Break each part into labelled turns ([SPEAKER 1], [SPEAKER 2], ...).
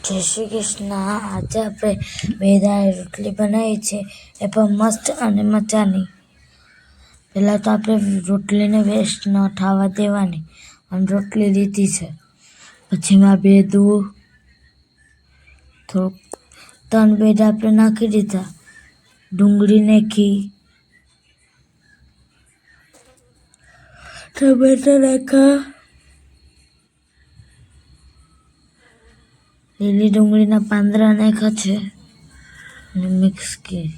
[SPEAKER 1] જય શ્રી કૃષ્ણ. આજે આપણે બે દાળ રોટલી બનાવી છે, એ પણ મસ્ત અને મજાની. પહેલાં તો આપણે રોટલીને વેસ્ટ ન થવા દેવાની, અને રોટલી લીધી છે. પછી એમાં થોડુંક 3 બેડ આપણે નાખી દીધા, ડુંગળી નાખી, ટમેટા નાખ્યા, લીલી ડુંગળીના પાંદડા નાખ્યા છે અને મિક્સ કરી.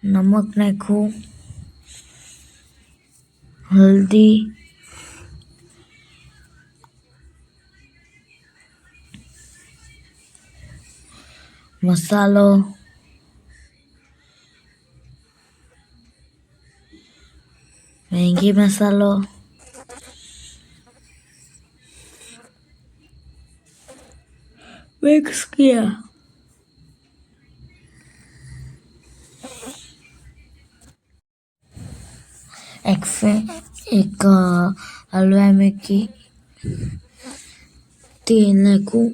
[SPEAKER 1] નમક નાખ્યું, હલ્દી, મસાલો, મેગી મસાલો, મિક્સ किया. એક હલવા મૂકી, તેલ નાખ્યું,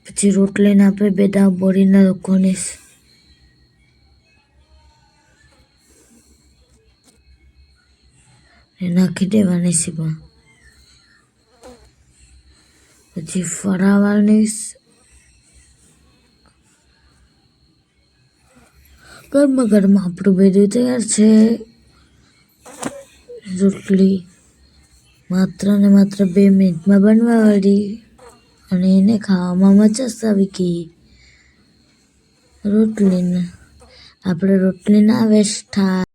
[SPEAKER 1] પછી રોટલીને આપણે બે દાળ બોળીને નાખવાની નાખી દેવાની સીમાં. પછી ફરાવાની. ગરમા ગરમ આપણું બધું તૈયાર છે. રોટલી માત્ર ને માત્ર 2 મિનિટમાં બનવાવાળી, અને એને ખાવામાં મજા આવી ગઈ. આપણે રોટલીના વેસ્ટ થાય